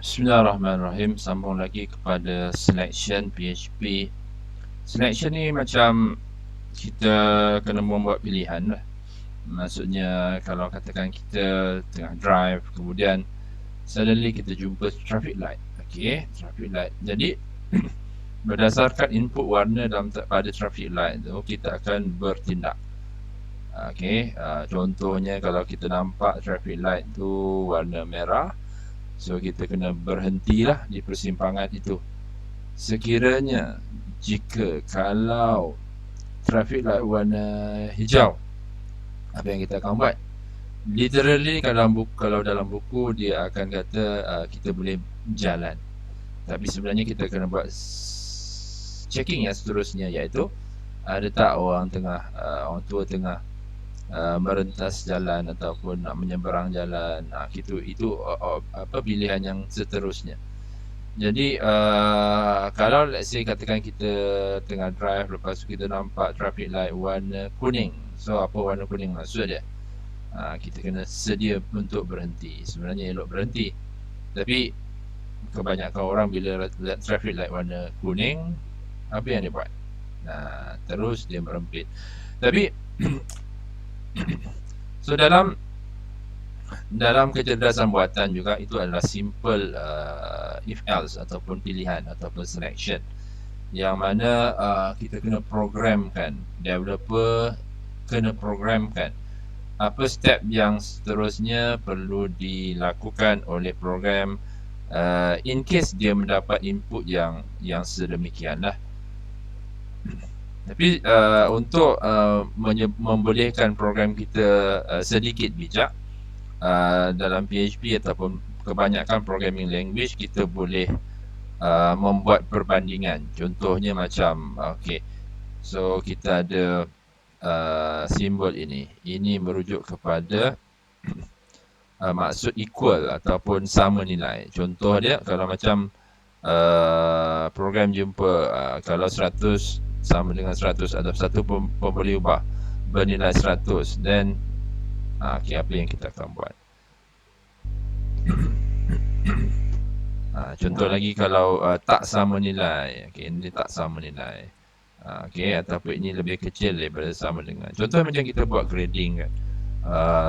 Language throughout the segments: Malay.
Bismillahirrahmanirrahim. Sambung lagi kepada selection PHP. Selection ni macam kita kena membuat pilihan lah. Maksudnya kalau katakan kita tengah drive, kemudian suddenly kita jumpa traffic light. Okey, traffic light. Jadi berdasarkan input warna pada traffic light tu, kita akan bertindak. Okey, contohnya kalau kita nampak traffic light tu warna merah, so kita kena berhentilah di persimpangan itu. Sekiranya jika kalau traffic light warna hijau, apa yang kita akan buat? Literally kalau dalam buku dia akan kata kita boleh jalan. Tapi sebenarnya kita kena buat checking yang seterusnya, iaitu ada tak orang tua tengah merentas jalan ataupun nak menyeberang jalan. Itu apa pilihan yang seterusnya. Jadi kalau let's say katakan kita tengah drive, lepas tu kita nampak traffic light warna kuning. So apa warna kuning maksud dia? Kita kena sedia untuk berhenti. Sebenarnya elok berhenti, tapi kebanyakan orang bila lihat traffic light warna kuning, apa yang dia buat? Terus dia merempit. Tapi so dalam kecerdasan buatan juga itu adalah simple if else ataupun pilihan ataupun selection, yang mana kita kena programkan, developer kena programkan apa step yang seterusnya perlu dilakukan oleh program in case dia mendapat input yang sedemikian lah. Tapi untuk membolehkan program kita sedikit bijak dalam PHP ataupun kebanyakan programming language, kita boleh membuat perbandingan. Contohnya macam so kita ada simbol ini merujuk kepada maksud equal ataupun sama nilai. Contoh dia kalau macam program jumpa kalau 100 sama dengan 100 atau satu pun boleh ubah bernilai 100, then apa yang kita akan buat? Contoh lagi kalau tak sama nilai, ini tak sama nilai, ataupun ini lebih kecil daripada sama dengan. Contoh macam kita buat grading kan,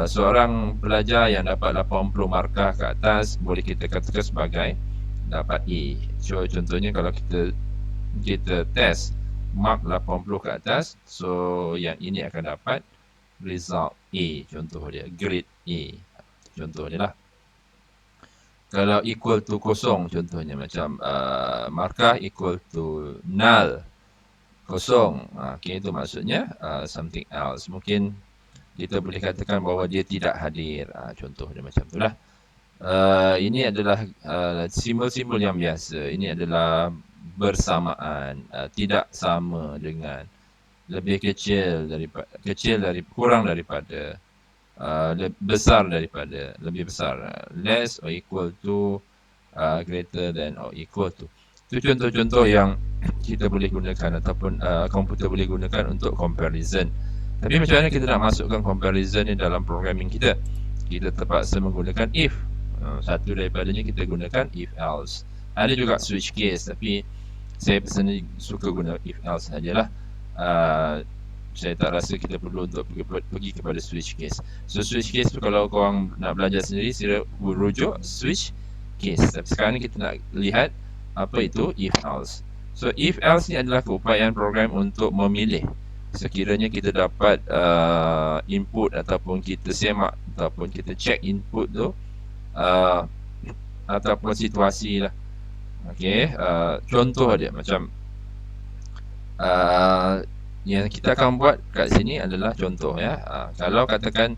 seorang pelajar yang dapat 80 markah ke atas boleh kita katakan sebagai dapat A. So contohnya kalau kita test mark 80 ke atas, so yang ini akan dapat result A, contoh dia, grade A, contoh dia lah. Kalau equal to kosong, contohnya macam markah equal to null, kosong, itu maksudnya something else. Mungkin kita boleh katakan bahawa dia tidak hadir, contoh dia macam itulah. Ini adalah simbol-simbol yang biasa. Ini adalah bersamaan, tidak sama dengan, lebih kecil daripada, kurang daripada, besar daripada, lebih besar, less or equal to, greater than or equal to. Itu contoh-contoh yang kita boleh gunakan ataupun komputer boleh gunakan untuk comparison. Tapi macam mana kita nak masukkan comparison ni dalam programming kita? Kita terpaksa menggunakan if. Satu daripadanya kita gunakan if else. Ada juga switch case, tapi saya personally suka guna if else sajalah. Saya tak rasa kita perlu untuk pergi kepada switch case. So switch case tu kalau korang nak belajar sendiri, sila rujuk switch case. Tapi sekarang ni kita nak lihat apa itu if else. So if else ni adalah keupayaan program untuk memilih sekiranya kita dapat input ataupun kita semak ataupun kita check input tu ataupun situasi lah. Contoh dia macam yang kita akan buat kat sini adalah contoh ya. Kalau katakan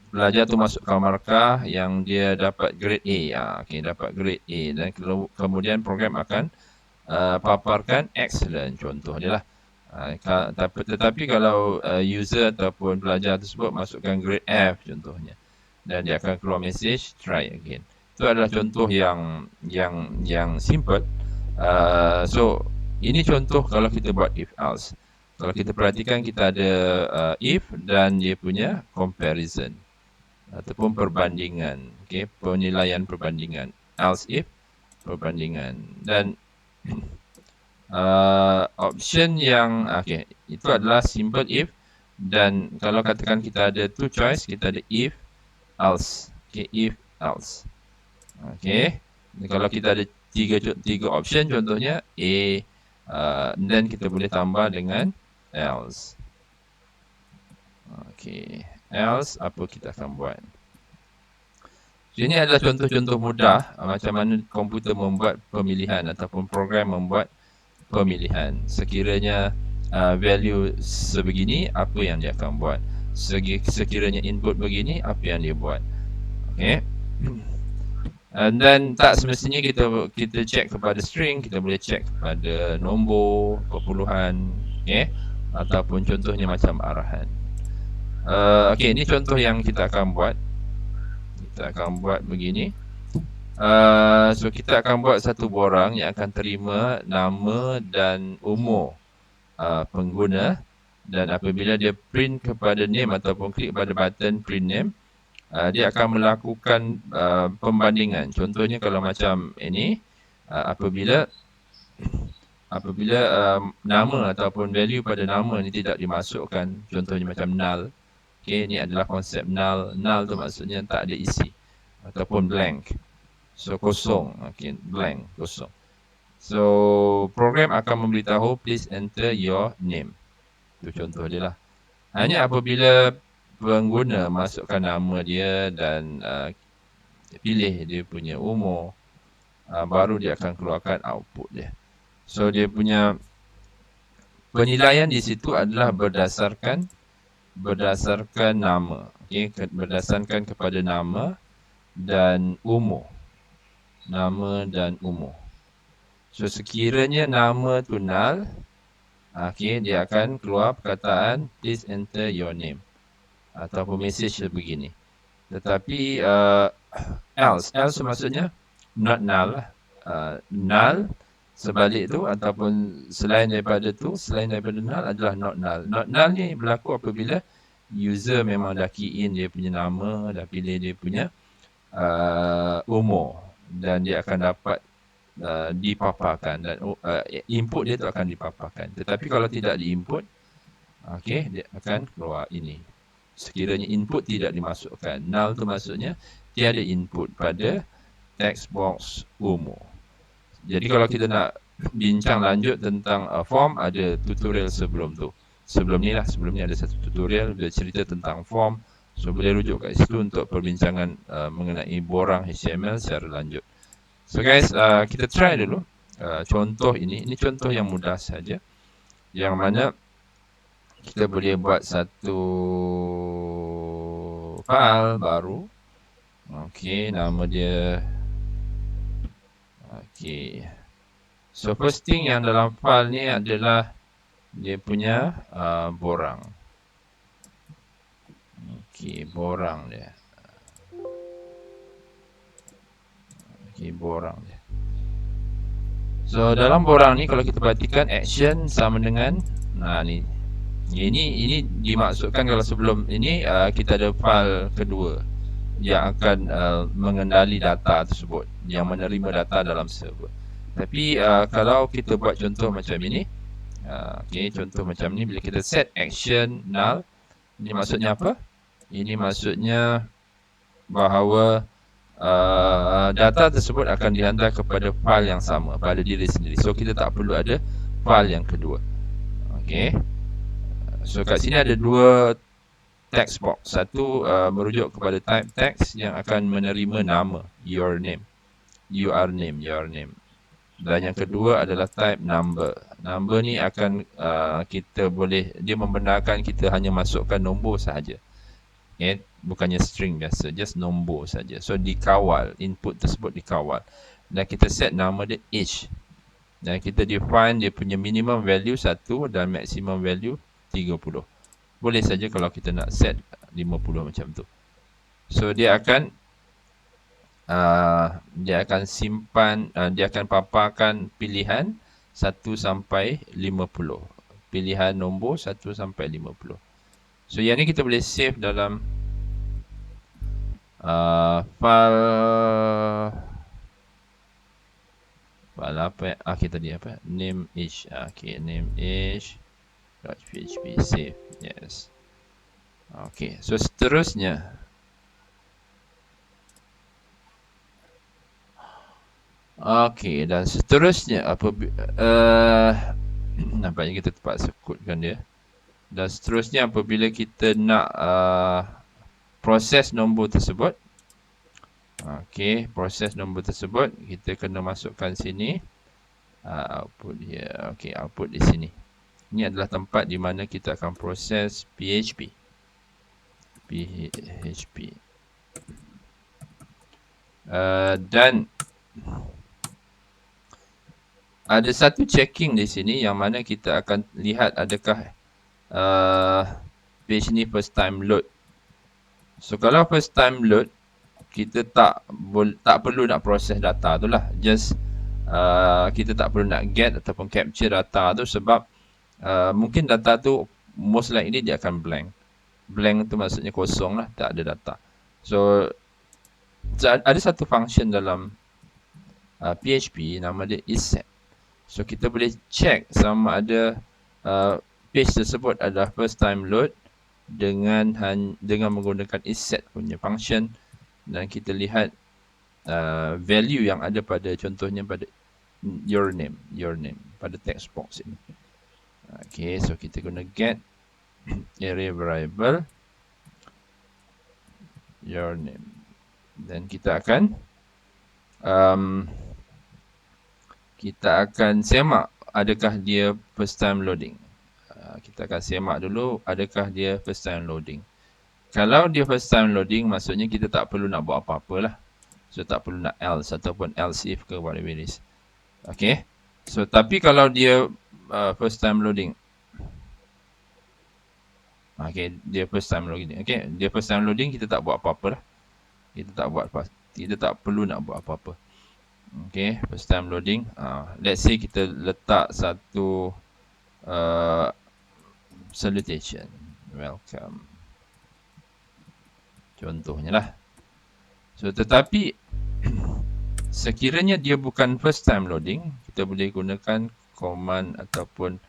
pelajar tu masukkan markah yang dia dapat grade A, dapat grade A, dan kemudian program akan paparkan excellent, contoh dia lah. Tetapi kalau user ataupun pelajar tersebut masukkan grade F contohnya, dan dia akan keluar message try again. Itu adalah contoh yang simple. So ini contoh kalau kita buat if else. Kalau kita perhatikan, kita ada if dan dia punya comparison. ataupun perbandingan. Okey, penilaian perbandingan. Else if perbandingan. Dan option yang okey, itu adalah simple if. Dan kalau katakan kita ada two choice, kita ada if, else. Okey, if, else. Okey, kalau kita ada tiga option, contohnya A, dan kita boleh tambah dengan else. Okey, else apa kita akan buat? So, ini adalah contoh-contoh mudah macam mana komputer membuat pemilihan ataupun program membuat pemilihan. Sekiranya value sebegini, apa yang dia akan buat? Sekiranya input begini, apa yang dia buat? Okay. Dan tak semestinya kita check kepada string, kita boleh check kepada nombor, perpuluhan, okay? Ataupun contohnya macam arahan. Okay, ini contoh yang kita akan buat. Kita akan buat begini. So kita akan buat satu borang yang akan terima nama dan umur pengguna, dan apabila dia print kepada name ataupun klik pada button print name, dia akan melakukan pembandingan. Contohnya kalau macam ini, apabila nama ataupun value pada nama ni tidak dimasukkan, contohnya macam null. Okay, ini adalah konsep null. Null tu maksudnya tak ada isi ataupun blank. So kosong, okay, blank, kosong. So program akan memberitahu please enter your name. Itu contoh dia lah. Hanya apabila pengguna masukkan nama dia dan pilih dia punya umur, baru dia akan keluarkan output dia. So dia punya penilaian di situ adalah berdasarkan nama, okay? Berdasarkan kepada nama dan umur. Nama dan umur. So sekiranya nama tu null, okay, dia akan keluar perkataan please enter your name ataupun message begini. Tetapi else maksudnya not null. Null sebalik tu ataupun selain daripada null adalah not null. Not null ni berlaku apabila user memang dah key in dia punya nama, dah pilih dia punya umur, dan dia akan dapat dipaparkan, dan input dia tu akan dipaparkan. Tetapi kalau tidak diinput, okay, dia akan keluar ini. Sekiranya input tidak dimasukkan, null tu maksudnya tiada input pada text box umur. Jadi kalau kita nak bincang lanjut tentang form, ada tutorial sebelum tu. Sebelum ni ada satu tutorial dia cerita tentang form. So boleh rujuk kat situ untuk perbincangan mengenai borang HTML secara lanjut. So guys, kita try dulu contoh ini. Ini contoh yang mudah saja, yang mana kita boleh buat satu file baru. Okey, nama dia. Okey. So first thing yang dalam file ni adalah dia punya borang. Okey, borang dia. Okey, borang dia. So dalam borang ni kalau kita perhatikan action sama dengan ni. Ini dimaksudkan kalau sebelum ini kita ada file kedua yang akan mengendali data tersebut, yang menerima data dalam server. Tapi kalau kita buat contoh macam ini, okay, contoh macam ni, bila kita set action null, ini maksudnya apa? Ini maksudnya bahawa data tersebut akan dihantar kepada file yang sama pada diri sendiri. So kita tak perlu ada file yang kedua. Okay. So kat sini ada dua text box. Satu merujuk kepada type text yang akan menerima nama, your name. Dan yang kedua adalah type number. Number ni akan dia membenarkan kita hanya masukkan nombor sahaja. Okay? Bukannya string biasa, just nombor saja. So dikawal, input tersebut dikawal. Dan kita set nama dia age. Dan kita define dia punya minimum value 1 dan maximum value 30. Boleh saja kalau kita nak set 50 macam tu. So dia akan simpan, dia akan paparkan pilihan 1 sampai 50. Pilihan nombor 1 sampai 50. So yang ni kita boleh save dalam file apa ya? Kita tadi apa? Name ish. Okay, name ish .php save. Yes. Okay, so seterusnya. Okay, dan seterusnya nampaknya kita terpaksa kodkan dia. Dan seterusnya apabila kita nak proses nombor tersebut. Okay, proses nombor tersebut kita kena masukkan sini output dia. Okay, output di sini. Ini adalah tempat di mana kita akan proses PHP. Dan ada satu checking di sini yang mana kita akan lihat adakah page ni first time load. So kalau first time load, kita tak perlu nak proses data tu lah. Just kita tak perlu nak get ataupun capture data tu sebab mungkin data tu most likely dia akan blank. Blank tu maksudnya kosong lah, tak ada data. So ada satu function dalam PHP nama dia isSet. So kita boleh check sama ada page tersebut adalah first time load dengan menggunakan isSet punya function, dan kita lihat value yang ada pada contohnya pada your name pada text box ini. Okay, so kita guna get array variable your name, dan kita akan semak adakah dia first time loading. Kita akan semak dulu adakah dia first time loading. Kalau dia first time loading, maksudnya kita tak perlu nak buat apa-apa lah. So tak perlu nak else ataupun else if ke whatever it is. Okay, so tapi kalau dia first time loading, okay, dia first time loading. Okay, dia first time loading, kita tak buat apa-apa lah. Kita tak perlu nak buat apa-apa. Okay, first time loading. Let's say kita letak satu salutation, welcome, contohnya lah. So tetapi sekiranya dia bukan first time loading, kita boleh gunakan command ataupun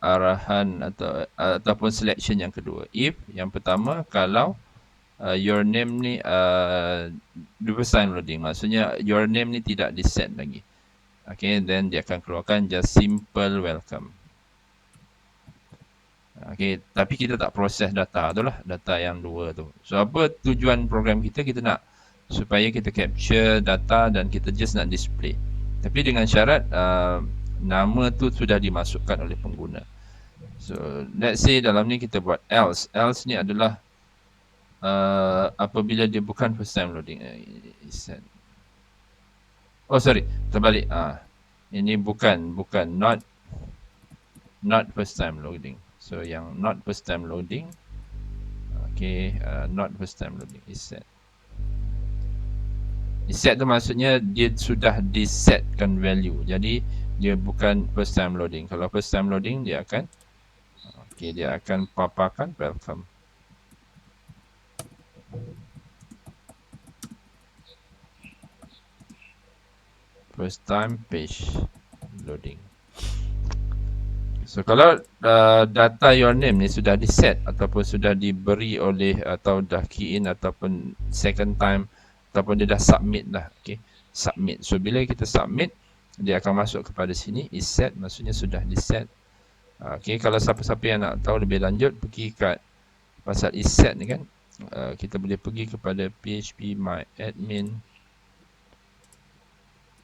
arahan ataupun selection yang kedua. If yang pertama, kalau your name ni first time loading, maksudnya your name ni tidak di set lagi. Okay, then dia akan keluarkan just simple welcome. Okay, tapi kita tak proses data tu lah, data yang dua tu. So apa tujuan program kita? Kita nak supaya kita capture data dan kita just nak display. Tapi dengan syarat nama tu sudah dimasukkan oleh pengguna. So let's say dalam ni kita buat else. Else ni adalah apabila dia bukan first time loading. Oh sorry, terbalik. Ini bukan not first time loading. So yang not first time loading, okay, not first time loading isSet. isSet tu maksudnya dia sudah disetkan value. Jadi dia bukan first time loading. Kalau first time loading, dia akan paparkan welcome. First time page loading. So kalau data your name ni sudah di set ataupun sudah diberi oleh atau dah key in ataupun second time ataupun dia dah submit dah, okay, submit. So bila kita submit, dia akan masuk kepada sini isSet, maksudnya sudah di set. Okay, kalau siapa-siapa yang nak tahu lebih lanjut, pergi kat pasal isSet ni kan, kita boleh pergi kepada php my admin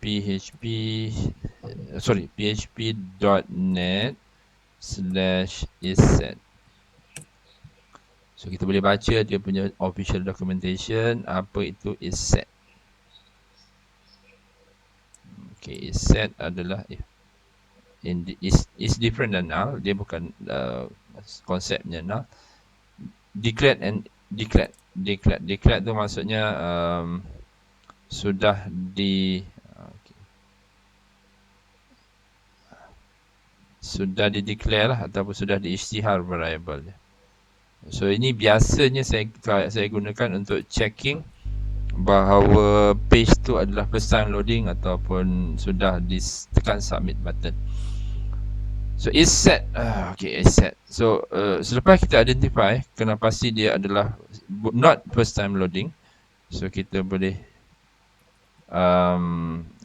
php.net/isSet. So kita boleh baca dia punya official documentation apa itu isSet. Okay, isSet adalah is different than null. Dia bukan konsepnya null. Declared tu maksudnya sudah di declare lah ataupun sudah diisytihar variable dia. So ini biasanya saya gunakan untuk checking bahawa page tu adalah first time loading ataupun sudah ditekan submit button. So is set. Okay, is set. So selepas kita identify, kena pasti dia adalah not first time loading. So kita boleh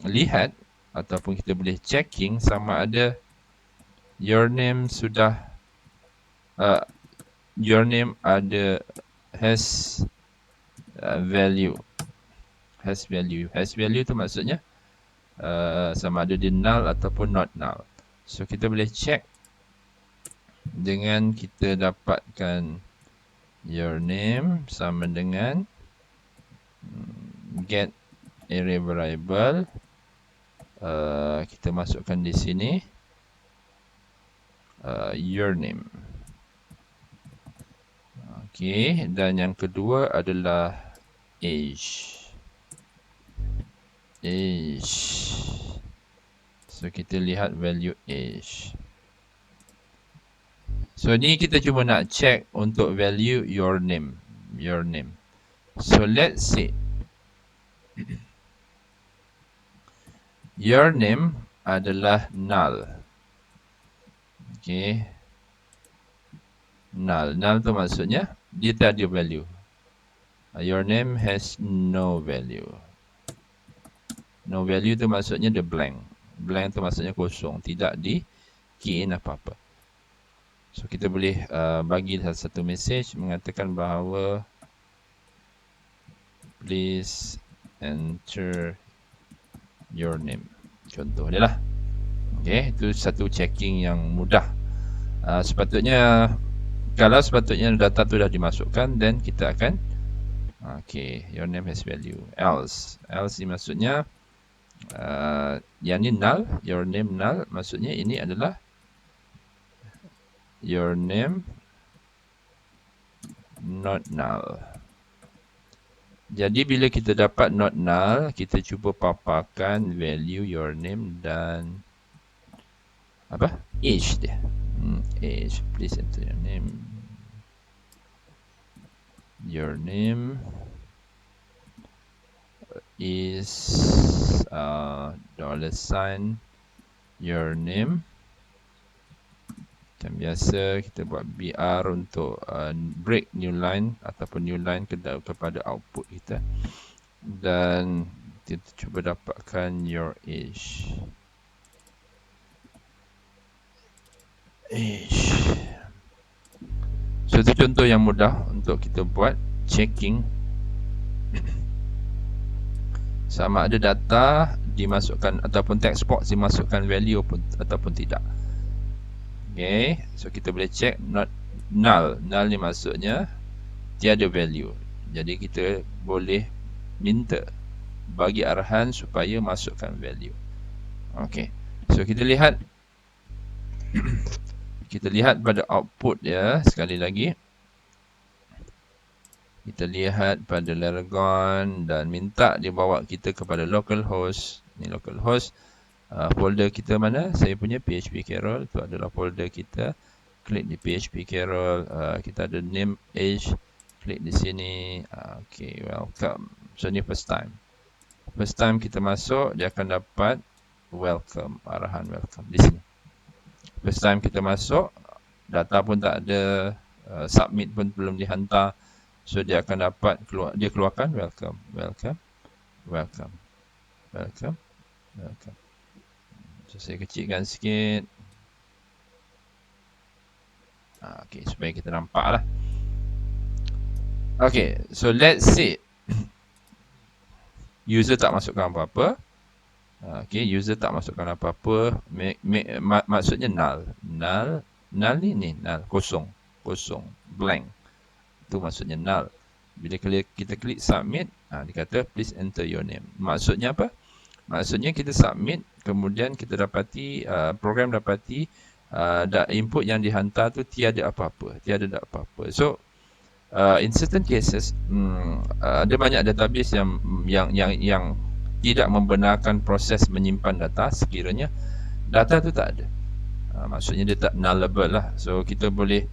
lihat ataupun kita boleh checking sama ada your name sudah your name ada has value. Has value tu maksudnya sama ada dia null ataupun not null. So kita boleh check dengan kita dapatkan your name sama dengan get array variable. Kita masukkan di sini your name. Okay, dan yang kedua adalah age. So kita lihat value age. So ni kita cuma nak check untuk value your name. So let's say your name adalah null. Okay, null tu maksudnya dia tak ada value. Your name has no value. No value tu maksudnya dia blank. Blank tu maksudnya kosong, tidak di key in apa-apa. So kita boleh bagi satu message mengatakan bahawa please enter your name. Contoh dia lah. Okay, itu satu checking yang mudah. Sepatutnya data tu dah dimasukkan, then kita akan okay, your name has value. Else ni maksudnya yang ni null, your name null, maksudnya ini adalah your name not null. Jadi bila kita dapat not null, kita cuba paparkan value your name dan apa? Age dia. Age, please enter your name. Your name is $, your name. Macam biasa kita buat BR untuk break new line ataupun new line kepada output kita. Dan kita cuba dapatkan your age. So itu contoh yang mudah untuk kita buat checking sama ada data dimasukkan ataupun text box dimasukkan value ataupun tidak. Okay, so kita boleh check not null. Null ni maksudnya tiada value. Jadi kita boleh minta bagi arahan supaya masukkan value. Okay, so kita lihat kita lihat pada output ya. Sekali lagi kita lihat pada Laragon dan minta dia bawa kita kepada localhost. Ni localhost. Folder kita mana? Saya punya PHP Carol. Itu adalah folder kita. Klik di PHP Carol. Kita ada name age. Klik di sini. Okay, welcome. So ni first time. First time kita masuk, dia akan dapat welcome. Arahan welcome di sini. First time kita masuk, data pun tak ada. Submit pun belum dihantar. So dia akan dapat dia keluarkan welcome. So saya kecilkan sikit. Okay, supaya kita nampak lah. Okay, so let's say user tak masukkan apa-apa. Okay, user tak masukkan apa-apa. Maksudnya null. Null ni null. Kosong. Blank. Itu maksudnya null. Bila kita klik submit, dia kata please enter your name. Maksudnya apa? Maksudnya kita submit, kemudian kita dapati, program dapati input yang dihantar tu tiada apa-apa. So, in certain cases, ada banyak database yang tidak membenarkan proses menyimpan data sekiranya data tu tak ada. Maksudnya dia tak nullable lah. So, kita boleh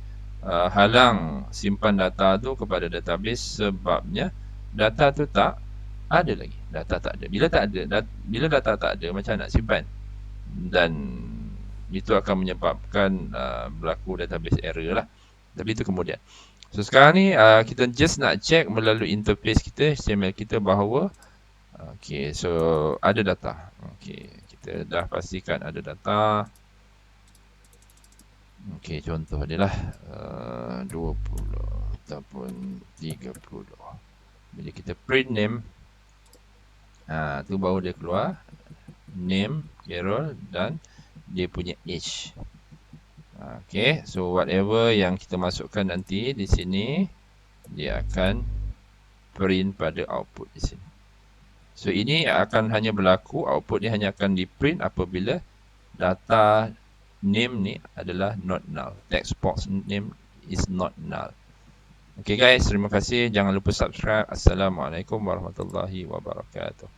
halang simpan data tu kepada database sebabnya data tu tak ada lagi. Data tak ada. Bila data tak ada, macam nak simpan? Dan itu akan menyebabkan berlaku database error lah. Tapi itu kemudian. So sekarang ni kita just nak check melalui interface kita, HTML kita, bahawa okay, so ada data. Okay, kita dah pastikan ada data. Okay, contoh dia lah 20 ataupun 30. Bila kita print name, tu baru dia keluar name, Carol, dan dia punya age. Okay, so whatever yang kita masukkan nanti di sini, dia akan print pada output di sini. So ini akan hanya berlaku, output ni hanya akan di print apabila data name ni adalah not null. Text box name is not null. Okay guys, terima kasih. Jangan lupa subscribe. Assalamualaikum warahmatullahi wabarakatuh.